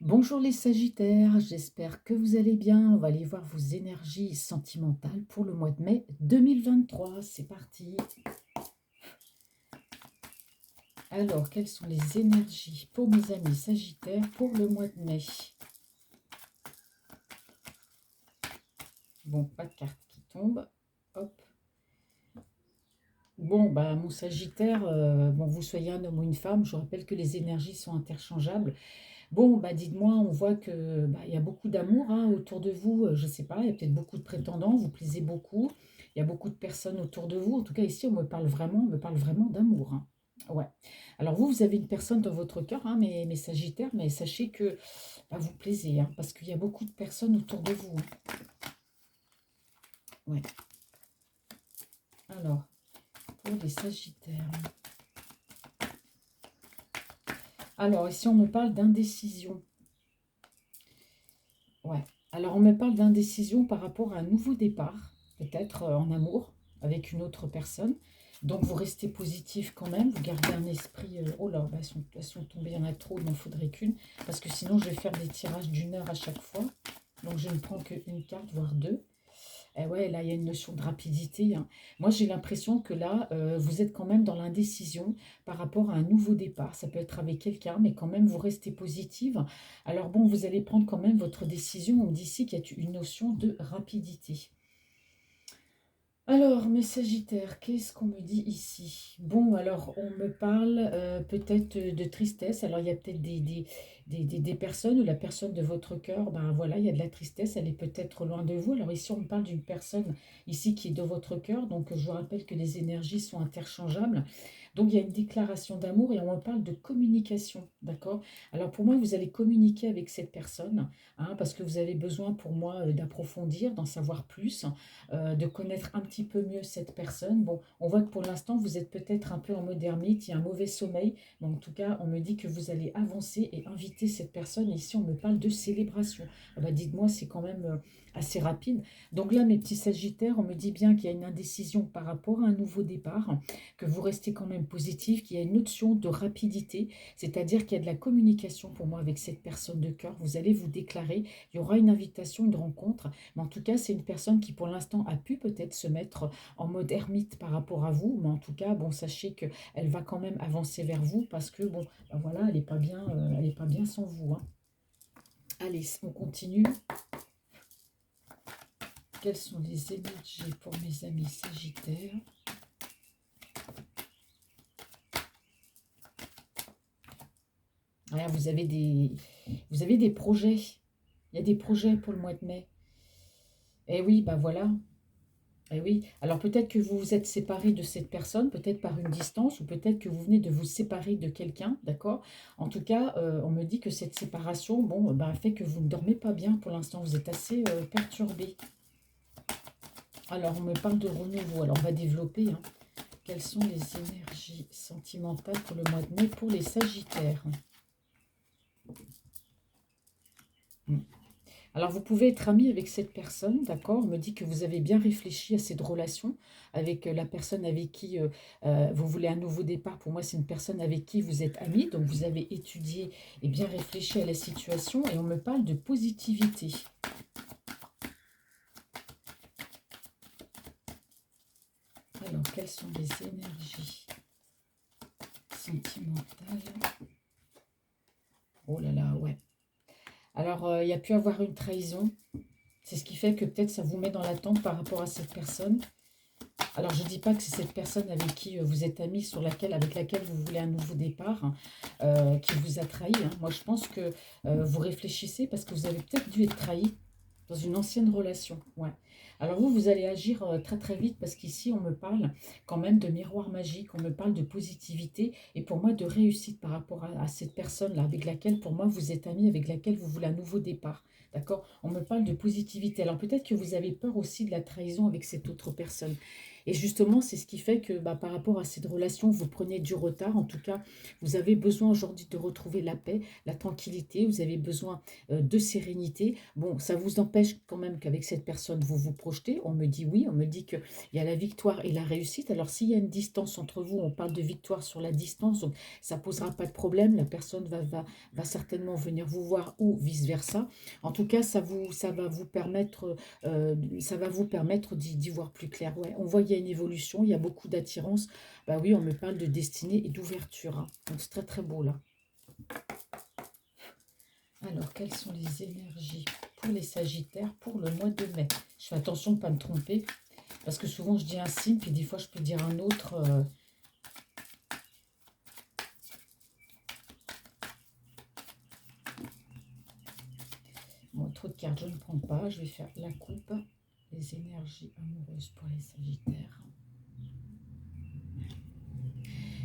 Bonjour les Sagittaires, j'espère que vous allez bien. On va aller voir vos énergies sentimentales pour le mois de mai 2023. C'est parti. Alors, quelles sont les énergies pour mes amis Sagittaires pour le mois de mai? Bon, pas de carte qui tombe. Hop. Bon, bah, mon Sagittaire, bon, vous soyez un homme ou une femme, je rappelle que les énergies sont interchangeables. Bon, bah dites-moi, on voit que bah, il y a beaucoup d'amour hein, autour de vous. Je ne sais pas, il y a peut-être beaucoup de prétendants, vous plaisez beaucoup. Il y a beaucoup de personnes autour de vous. En tout cas, ici, on me parle vraiment d'amour. Hein. Ouais. Alors vous avez une personne dans votre cœur, hein, mes Sagittaires, mais sachez que bah, vous plaisez, hein, parce qu'il y a beaucoup de personnes autour de vous. Hein. Ouais. Alors, pour les Sagittaires. Alors, ici, on me parle d'indécision. Ouais. Alors, on me parle d'indécision par rapport à un nouveau départ, peut-être en amour, avec une autre personne. Donc, vous restez positif quand même, vous gardez un esprit... oh là, bah, elles sont tombées, il y en a trop, il m'en faudrait qu'une, parce que sinon, je vais faire des tirages d'une heure à chaque fois. Donc, je ne prends qu'une carte, voire deux. Et ouais, là, il y a une notion de rapidité. Hein. Moi, j'ai l'impression que là, vous êtes quand même dans l'indécision par rapport à un nouveau départ. Ça peut être avec quelqu'un, mais quand même, vous restez positive. Alors bon, vous allez prendre quand même votre décision. On me dit ici qu'il y a une notion de rapidité. Alors, mes Sagittaires, qu'est-ce qu'on me dit ici? Bon, alors, on me parle peut-être de tristesse. Alors, il y a peut-être des personnes ou la personne de votre cœur, ben voilà, il y a de la tristesse, elle est peut-être loin de vous. Alors, ici, on me parle d'une personne ici qui est de votre cœur. Donc, je vous rappelle que les énergies sont interchangeables. Donc, il y a une déclaration d'amour et on me parle de communication, d'accord? Alors, pour moi, vous allez communiquer avec cette personne, hein, parce que vous avez besoin, pour moi, d'approfondir, d'en savoir plus de connaître un petit peu mieux cette personne. Bon, on voit que pour l'instant, vous êtes peut-être un peu en mode ermite, il y a un mauvais sommeil, mais en tout cas, on me dit que vous allez avancer et inviter cette personne. Et ici, on me parle de célébration. Ah bah, dites-moi, c'est quand même assez rapide. Donc là, mes petits Sagittaires, on me dit bien qu'il y a une indécision par rapport à un nouveau départ, que vous restez quand même positif, qu'il y a une notion de rapidité, c'est-à-dire qu'il y a de la communication pour moi avec cette personne de cœur. Vous allez vous déclarer, il y aura une invitation, une rencontre, mais en tout cas, c'est une personne qui, pour l'instant, a pu peut-être se mettre en mode ermite par rapport à vous. Mais en tout cas, bon, sachez qu'elle va quand même avancer vers vous parce que, bon, ben voilà, elle est pas bien sans vous. Hein. Allez, on continue. Quelles sont les énergies pour mes amis Sagittaires? Voilà, vous avez des projets. Il y a des projets pour le mois de mai. Eh oui, bah voilà. Eh oui, alors peut-être que vous vous êtes séparé de cette personne, peut-être par une distance, ou peut-être que vous venez de vous séparer de quelqu'un, d'accord? En tout cas, on me dit que cette séparation, bon, ben, fait que vous ne dormez pas bien pour l'instant, vous êtes assez perturbé. Alors, on me parle de renouveau, alors on va développer. Hein. Quelles sont les énergies sentimentales pour le mois de mai pour les Sagittaires? Hmm. Alors, vous pouvez être ami avec cette personne, d'accord? On me dit que vous avez bien réfléchi à cette relation avec la personne avec qui vous voulez un nouveau départ. Pour moi, c'est une personne avec qui vous êtes ami, donc vous avez étudié et bien réfléchi à la situation et on me parle de positivité. Alors, quelles sont les énergies sentimentales? Oh là là, ouais. Alors, il y a pu avoir une trahison. C'est ce qui fait que peut-être ça vous met dans l'attente par rapport à cette personne. Alors, je ne dis pas que c'est cette personne avec qui vous êtes amis, avec laquelle vous voulez un nouveau départ, hein, qui vous a trahi. Hein. Moi, je pense que vous réfléchissez parce que vous avez peut-être dû être trahi dans une ancienne relation. Ouais. Alors vous allez agir très très vite parce qu'ici, on me parle quand même de miroir magique, on me parle de positivité et pour moi de réussite par rapport à cette personne-là avec laquelle, pour moi, vous êtes amis, avec laquelle vous voulez un nouveau départ. D'accord? On me parle de positivité. Alors peut-être que vous avez peur aussi de la trahison avec cette autre personne. Et justement, c'est ce qui fait que bah, par rapport à cette relation, vous prenez du retard. En tout cas, vous avez besoin aujourd'hui de retrouver la paix, la tranquillité. Vous avez besoin de sérénité. Bon, ça vous empêche quand même qu'avec cette personne, vous vous projetez. On me dit oui, on me dit qu'il y a la victoire et la réussite. Alors, s'il y a une distance entre vous, on parle de victoire sur la distance, donc ça ne posera pas de problème. La personne va certainement venir vous voir ou vice-versa. En tout cas, ça va vous permettre d'y voir plus clair. Ouais, on voit qu'il y a une évolution, il y a beaucoup d'attirance. Bah oui, on me parle de destinée et d'ouverture, hein. Donc c'est très très beau là. Alors, quelles sont les énergies pour les Sagittaires pour le mois de mai? Je fais attention de ne pas me tromper, parce que souvent je dis un signe, puis des fois je peux dire un autre. Bon, trop de cartes, je ne prends pas. Je vais faire la coupe. Les énergies amoureuses pour les Sagittaires.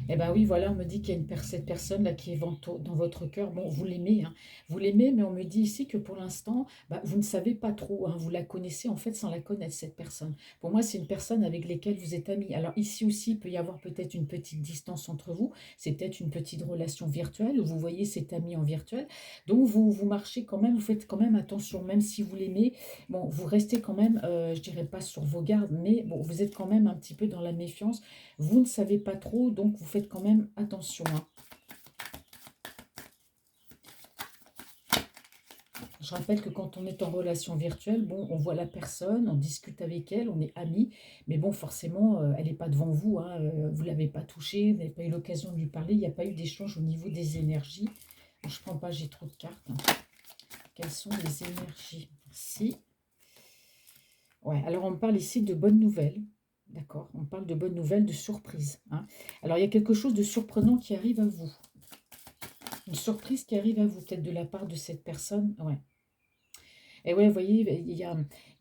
Eh bien oui, voilà, on me dit qu'il y a cette personne-là qui est dans votre cœur. Bon, vous l'aimez, hein, vous l'aimez, mais on me dit ici que pour l'instant, bah, vous ne savez pas trop, hein, vous la connaissez en fait sans la connaître, cette personne. Pour moi, c'est une personne avec laquelle vous êtes amis. Alors ici aussi, il peut y avoir peut-être une petite distance entre vous. C'est peut-être une petite relation virtuelle où vous voyez cet ami en virtuel. Donc vous marchez quand même, vous faites quand même attention, même si vous l'aimez. Bon, vous restez quand même, je dirais pas sur vos gardes, mais bon, vous êtes quand même un petit peu dans la méfiance. Vous ne savez pas trop, donc vous faites quand même attention, hein. Je rappelle que quand on est en relation virtuelle, bon, on voit la personne, on discute avec elle, on est amis, mais bon, forcément, elle n'est pas devant vous, hein, vous ne l'avez pas touchée, vous n'avez pas eu l'occasion de lui parler, il n'y a pas eu d'échange au niveau des énergies. Je ne prends pas, j'ai trop de cartes, hein. Quelles sont les énergies? Merci. Ouais, alors on me parle ici de bonnes nouvelles. D'accord, on parle de bonnes nouvelles, de surprises, hein. Alors il y a quelque chose de surprenant qui arrive à vous. Une surprise qui arrive à vous, peut-être de la part de cette personne. Ouais. Et ouais, vous voyez, il y a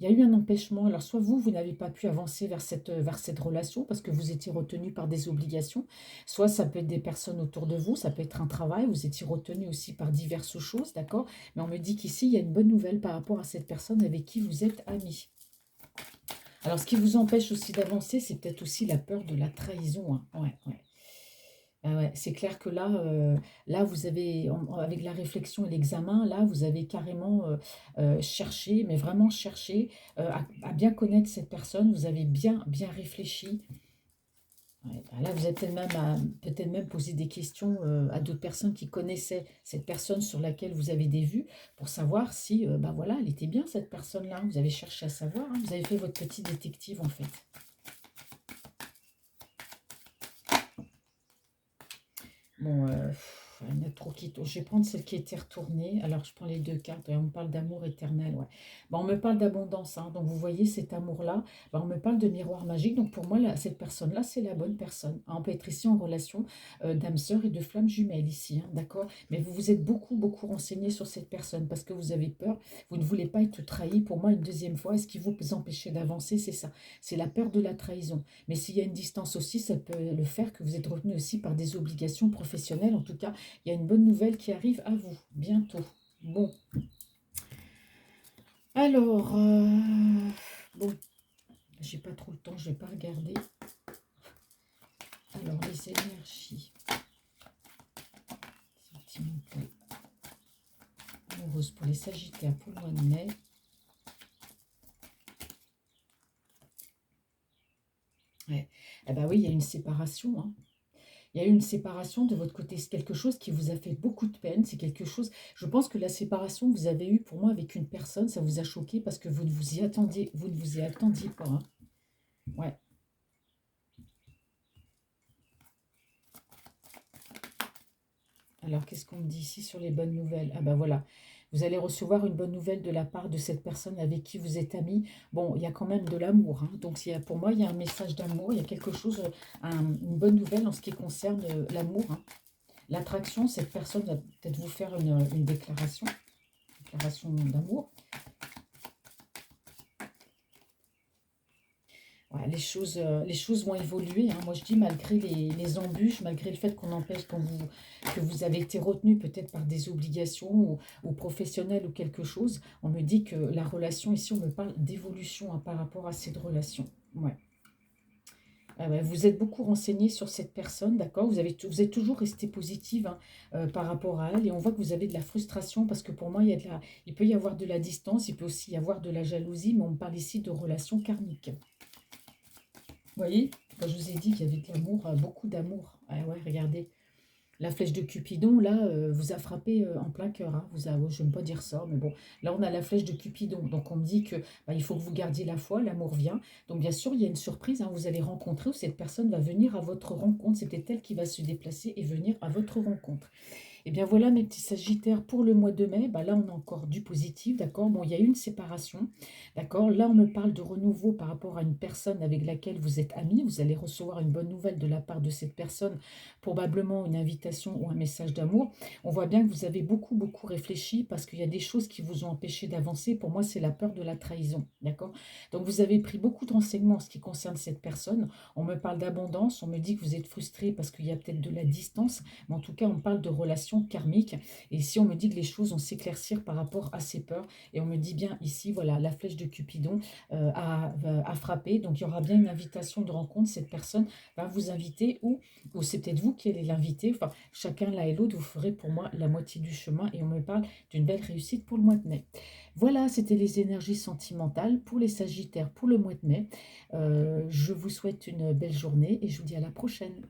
eu un empêchement. Alors, soit vous, vous n'avez pas pu avancer vers cette relation parce que vous étiez retenu par des obligations. Soit ça peut être des personnes autour de vous, ça peut être un travail, vous étiez retenu aussi par diverses choses, d'accord? Mais on me dit qu'ici, il y a une bonne nouvelle par rapport à cette personne avec qui vous êtes amis. Alors, ce qui vous empêche aussi d'avancer, c'est peut-être aussi la peur de la trahison, hein. Ouais, ouais. Ah ouais, c'est clair que là, là vous avez, avec la réflexion et l'examen, là, vous avez carrément cherché, mais vraiment cherché à bien connaître cette personne. Vous avez bien, bien réfléchi. Ouais, bah là, vous êtes peut-être même posé des questions à d'autres personnes qui connaissaient cette personne sur laquelle vous avez des vues pour savoir si, bah voilà, elle était bien cette personne-là. Vous avez cherché à savoir, hein, vous avez fait votre petit détective en fait. Bon, il y en a trop qui tournent. Je vais prendre celle qui était retournée. Alors, je prends les deux cartes. Et on me parle d'amour éternel. Ouais. Bon, on me parle d'abondance, hein. Donc, vous voyez cet amour-là. Bon, on me parle de miroir magique. Donc, pour moi, là, cette personne-là, c'est la bonne personne, hein. On peut être ici en relation d'âme sœur et de flamme jumelle ici, hein, d'accord? Mais vous vous êtes beaucoup, beaucoup renseigné sur cette personne parce que vous avez peur. Vous ne voulez pas être trahi. Pour moi, une deuxième fois, est-ce qui vous empêcher d'avancer? C'est ça. C'est la peur de la trahison. Mais s'il y a une distance aussi, ça peut le faire que vous êtes retenu aussi par des obligations professionnelles. En tout cas, il y a une bonne nouvelle qui arrive à vous bientôt. Bon, alors, bon, j'ai pas trop le temps, je vais pas regarder. Alors, les énergies sentimentales amoureuses pour les Sagittaires pour le mois de mai. Ouais. Eh ben oui, il y a une séparation, hein. Il y a eu une séparation de votre côté. C'est quelque chose qui vous a fait beaucoup de peine. C'est quelque chose. Je pense que la séparation que vous avez eue pour moi avec une personne, ça vous a choqué parce que vous ne vous y attendiez, vous ne vous y attendiez pas, hein. Ouais. Alors, qu'est-ce qu'on me dit ici sur les bonnes nouvelles? Ah ben voilà, vous allez recevoir une bonne nouvelle de la part de cette personne avec qui vous êtes amis. Bon, il y a quand même de l'amour, hein. Donc, pour moi, il y a un message d'amour, il y a quelque chose, une bonne nouvelle en ce qui concerne l'amour, hein. L'attraction, cette personne va peut-être vous faire une déclaration d'amour. Ouais, les choses vont évoluer, hein. Moi, je dis malgré les embûches, malgré le fait qu'on empêche que vous avez été retenu peut-être par des obligations ou professionnelles ou quelque chose, on me dit que la relation, ici, on me parle d'évolution, hein, par rapport à cette relation. Ouais. Ah ouais, vous êtes beaucoup renseigné sur cette personne, d'accord? Vous êtes toujours resté positive, hein, par rapport à elle et on voit que vous avez de la frustration parce que pour moi, il peut y avoir de la distance, il peut aussi y avoir de la jalousie, mais on me parle ici de relations karmiques. Vous voyez? Quand je vous ai dit qu'il y avait de l'amour, beaucoup d'amour. Ah ouais, regardez. La flèche de Cupidon, là, vous a frappé en plein cœur, hein. Je n'aime pas dire ça, mais bon, là, on a la flèche de Cupidon. Donc, on me dit que bah, il faut que vous gardiez la foi, l'amour vient. Donc, bien sûr, il y a une surprise, hein, vous allez rencontrer ou cette personne va venir à votre rencontre. C'est peut-être elle qui va se déplacer et venir à votre rencontre. Eh bien voilà mes petits sagittaires pour le mois de mai. Bah là, on a encore du positif, d'accord? Bon, il y a eu une séparation, d'accord? Là, on me parle de renouveau par rapport à une personne avec laquelle vous êtes amis. Vous allez recevoir une bonne nouvelle de la part de cette personne, probablement une invitation ou un message d'amour. On voit bien que vous avez beaucoup, beaucoup réfléchi parce qu'il y a des choses qui vous ont empêché d'avancer. Pour moi, c'est la peur de la trahison, d'accord? Donc, vous avez pris beaucoup de renseignements en ce qui concerne cette personne. On me parle d'abondance, on me dit que vous êtes frustré parce qu'il y a peut-être de la distance. Mais en tout cas, on parle de relations karmiques. Et ici, on me dit que les choses vont s'éclaircir par rapport à ces peurs. Et on me dit bien ici, voilà, la flèche de Cupidon a frappé. Donc, il y aura bien une invitation de rencontre. Cette personne va vous inviter ou c'est peut-être vous qui allez l'inviter. Enfin, chacun l'un et l'autre, vous ferez pour moi la moitié du chemin. Et on me parle d'une belle réussite pour le mois de mai. Voilà, c'était les énergies sentimentales pour les Sagittaires pour le mois de mai. Je vous souhaite une belle journée et je vous dis à la prochaine.